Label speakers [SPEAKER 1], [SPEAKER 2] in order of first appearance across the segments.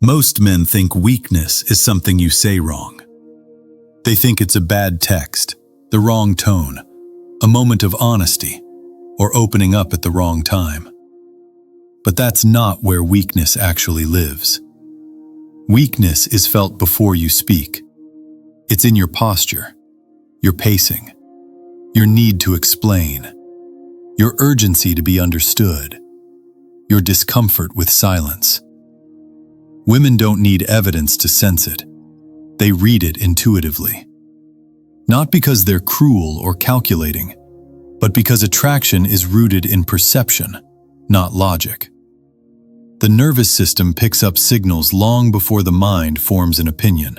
[SPEAKER 1] Most men think weakness is something you say wrong. They think it's a bad text, the wrong tone, a moment of honesty, or opening up at the wrong time. But that's not where weakness actually lives. Weakness is felt before you speak. It's in your posture, your pacing, your need to explain, your urgency to be understood, your discomfort with silence. Women don't need evidence to sense it. They read it intuitively. Not because they're cruel or calculating, but because attraction is rooted in perception, not logic. The nervous system picks up signals long before the mind forms an opinion.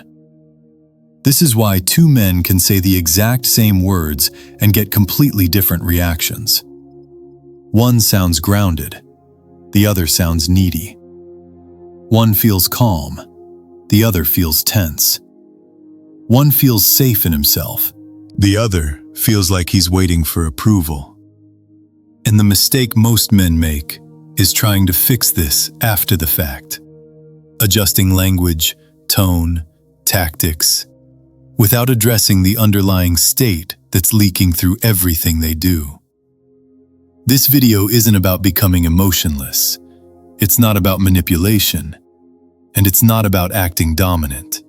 [SPEAKER 1] This is why two men can say the exact same words and get completely different reactions. One sounds grounded, the other sounds needy. One feels calm, the other feels tense. One feels safe in himself, the other feels like he's waiting for approval. And the mistake most men make is trying to fix this after the fact, adjusting language, tone, tactics, without addressing the underlying state that's leaking through everything they do. This video isn't about becoming emotionless. It's not about manipulation, and it's not about acting dominant.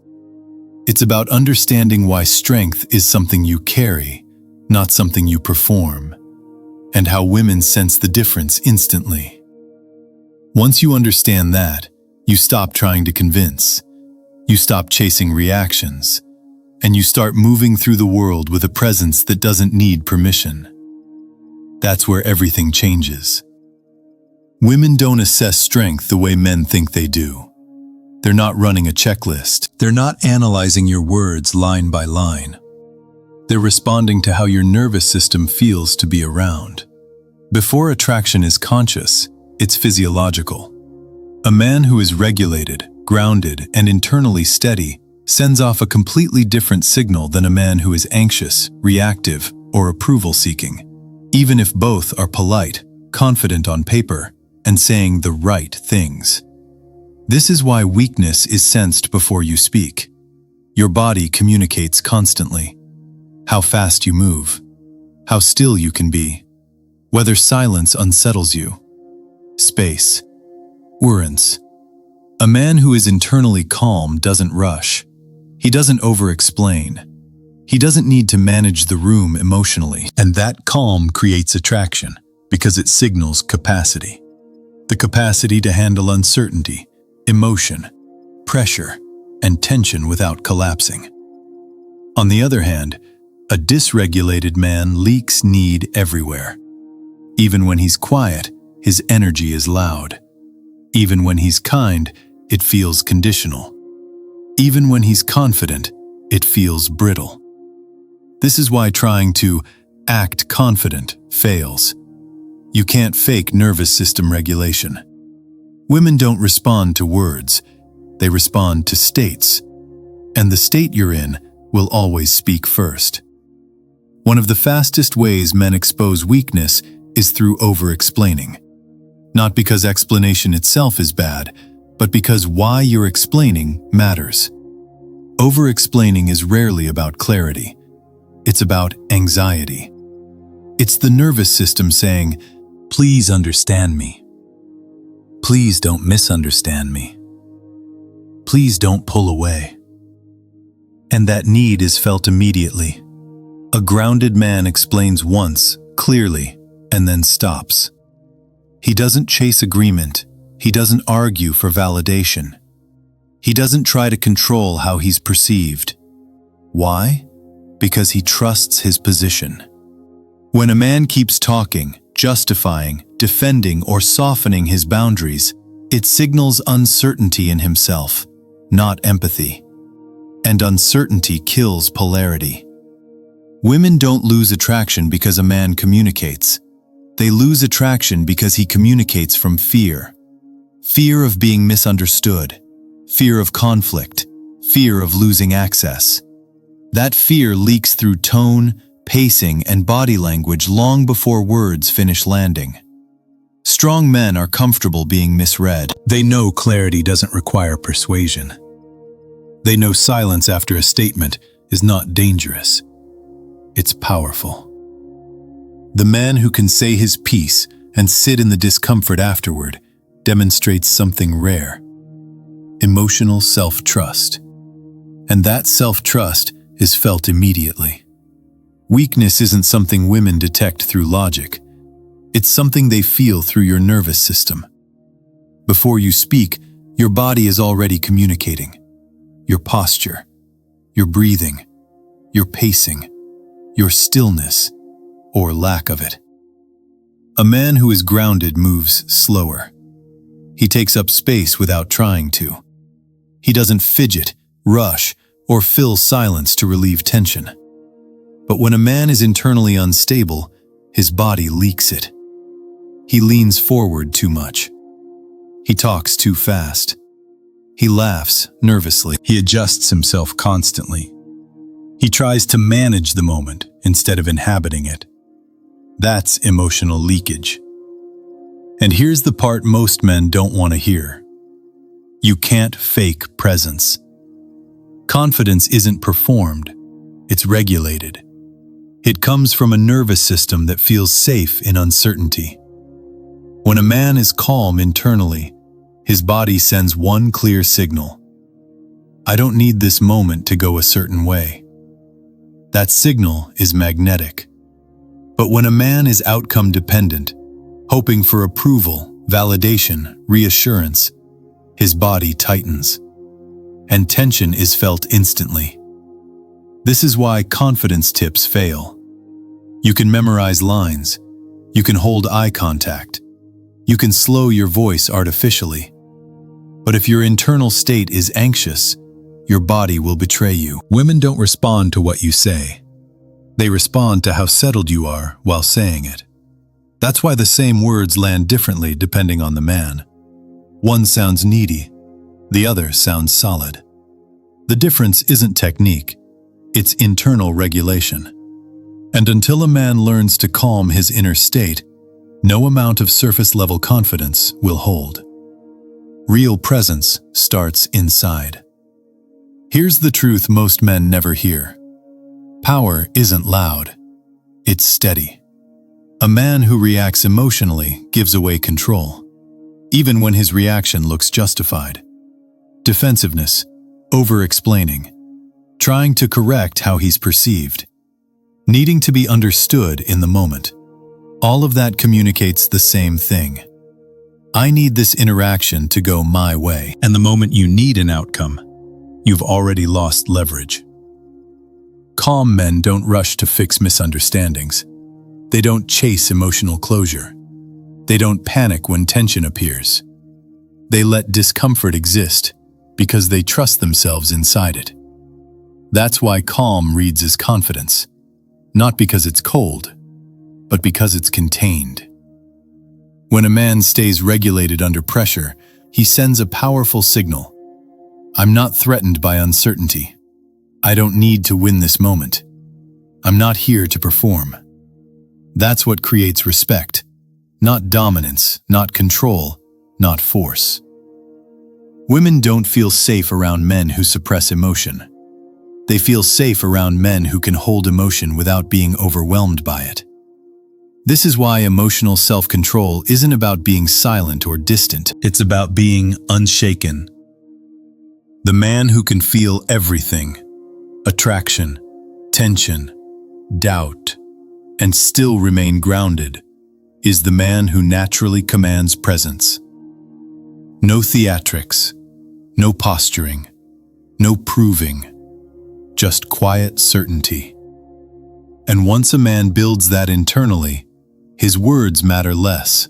[SPEAKER 1] It's about understanding why strength is something you carry, not something you perform, and how women sense the difference instantly. Once you understand that, you stop trying to convince, you stop chasing reactions, and you start moving through the world with a presence that doesn't need permission. That's where everything changes. Women don't assess strength the way men think they do. They're not running a checklist. They're not analyzing your words line by line. They're responding to how your nervous system feels to be around. Before attraction is conscious, it's physiological. A man who is regulated, grounded, and internally steady sends off a completely different signal than a man who is anxious, reactive, or approval-seeking, even if both are polite, confident on paper, and saying the right things. This is why weakness is sensed before you speak. Your body communicates constantly. How fast you move, how still you can be, whether silence unsettles you. Space. Urence. A man who is internally calm doesn't rush. He doesn't over-explain. He doesn't need to manage the room emotionally. And that calm creates attraction because it signals capacity. The capacity to handle uncertainty, emotion, pressure, and tension without collapsing. On the other hand, a dysregulated man leaks need everywhere. Even when he's quiet, his energy is loud. Even when he's kind, it feels conditional. Even when he's confident, it feels brittle. This is why trying to act confident fails. You can't fake nervous system regulation. Women don't respond to words, they respond to states. And the state you're in will always speak first. One of the fastest ways men expose weakness is through over-explaining. Not because explanation itself is bad, but because why you're explaining matters. Over-explaining is rarely about clarity. It's about anxiety. It's the nervous system saying, "Please understand me. Please don't misunderstand me. Please don't pull away." And that need is felt immediately. A grounded man explains once, clearly, and then stops. He doesn't chase agreement. He doesn't argue for validation. He doesn't try to control how he's perceived. Why? Because he trusts his position. When a man keeps talking, justifying, defending, or softening his boundaries, it signals uncertainty in himself, not empathy. And uncertainty kills polarity. Women don't lose attraction because a man communicates. They lose attraction because he communicates from fear. Fear of being misunderstood, fear of conflict, fear of losing access. That fear leaks through tone, pacing, and body language long before words finish landing. Strong men are comfortable being misread. They know clarity doesn't require persuasion. They know silence after a statement is not dangerous. It's powerful. The man who can say his piece and sit in the discomfort afterward demonstrates something rare: emotional self-trust. And that self-trust is felt immediately. Weakness isn't something women detect through logic. It's something they feel through your nervous system. Before you speak, your body is already communicating. Your posture, your breathing, your pacing, your stillness, or lack of it. A man who is grounded moves slower. He takes up space without trying to. He doesn't fidget, rush, or fill silence to relieve tension. But when a man is internally unstable, his body leaks it. He leans forward too much. He talks too fast. He laughs nervously. He adjusts himself constantly. He tries to manage the moment instead of inhabiting it. That's emotional leakage. And here's the part most men don't want to hear. You can't fake presence. Confidence isn't performed, it's regulated. It comes from a nervous system that feels safe in uncertainty. When a man is calm internally, his body sends one clear signal: I don't need this moment to go a certain way. That signal is magnetic. But when a man is outcome dependent, hoping for approval, validation, reassurance, his body tightens, and tension is felt instantly. This is why confidence tips fail. You can memorize lines, you can hold eye contact, you can slow your voice artificially. But if your internal state is anxious, your body will betray you. Women don't respond to what you say. They respond to how settled you are while saying it. That's why the same words land differently depending on the man. One sounds needy, the other sounds solid. The difference isn't technique, it's internal regulation. And until a man learns to calm his inner state, no amount of surface-level confidence will hold. Real presence starts inside. Here's the truth most men never hear. Power isn't loud, it's steady. A man who reacts emotionally gives away control, even when his reaction looks justified. Defensiveness, over-explaining, trying to correct how he's perceived, needing to be understood in the moment. All of that communicates the same thing. I need this interaction to go my way. And the moment you need an outcome, you've already lost leverage. Calm men don't rush to fix misunderstandings. They don't chase emotional closure. They don't panic when tension appears. They let discomfort exist because they trust themselves inside it. That's why calm reads as confidence, not because it's cold, but because it's contained. When a man stays regulated under pressure, he sends a powerful signal. I'm not threatened by uncertainty. I don't need to win this moment. I'm not here to perform. That's what creates respect, not dominance, not control, not force. Women don't feel safe around men who suppress emotion. They feel safe around men who can hold emotion without being overwhelmed by it. This is why emotional self-control isn't about being silent or distant. It's about being unshaken. The man who can feel everything, attraction, tension, doubt, and still remain grounded, is the man who naturally commands presence. No theatrics, no posturing, no proving, just quiet certainty. And once a man builds that internally, his words matter less,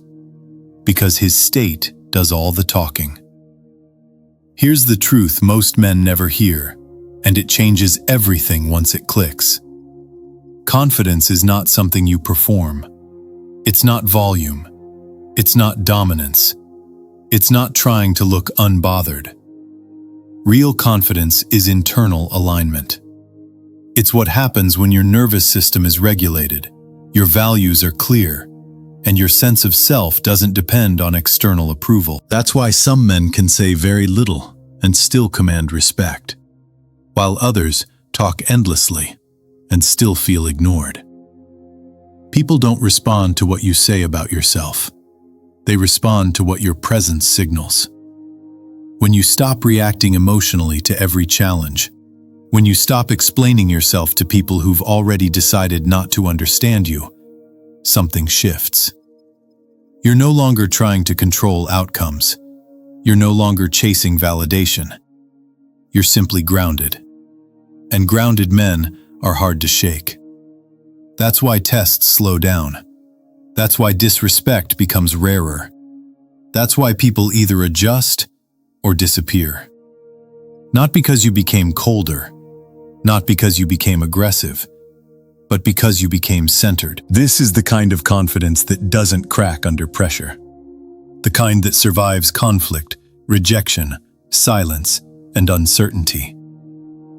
[SPEAKER 1] because his state does all the talking. Here's the truth most men never hear, and it changes everything once it clicks. Confidence is not something you perform. It's not volume. It's not dominance. It's not trying to look unbothered. Real confidence is internal alignment. It's what happens when your nervous system is regulated, your values are clear, and your sense of self doesn't depend on external approval. That's why some men can say very little and still command respect, while others talk endlessly and still feel ignored. People don't respond to what you say about yourself. They respond to what your presence signals. When you stop reacting emotionally to every challenge, when you stop explaining yourself to people who've already decided not to understand you, something shifts. You're no longer trying to control outcomes. You're no longer chasing validation. You're simply grounded. And grounded men are hard to shake. That's why tests slow down. That's why disrespect becomes rarer. That's why people either adjust or disappear. Not because you became colder, not because you became aggressive, but because you became centered. This is the kind of confidence that doesn't crack under pressure. The kind that survives conflict, rejection, silence, and uncertainty.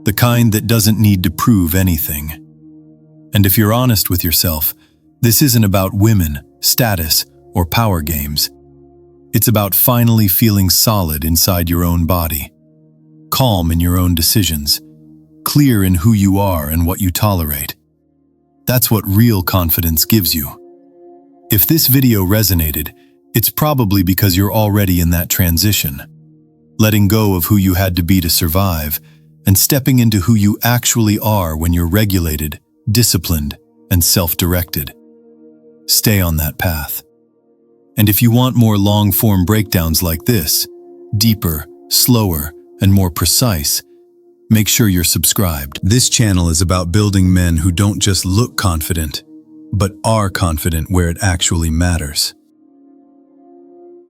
[SPEAKER 1] The kind that doesn't need to prove anything. And if you're honest with yourself, this isn't about women, status, or power games. It's about finally feeling solid inside your own body, calm in your own decisions, clear in who you are and what you tolerate. That's what real confidence gives you. If this video resonated, it's probably because you're already in that transition, letting go of who you had to be to survive, and stepping into who you actually are when you're regulated, disciplined, and self-directed. Stay on that path. And if you want more long-form breakdowns like this, deeper, slower, and more precise, make sure you're subscribed. This channel is about building men who don't just look confident, but are confident where it actually matters.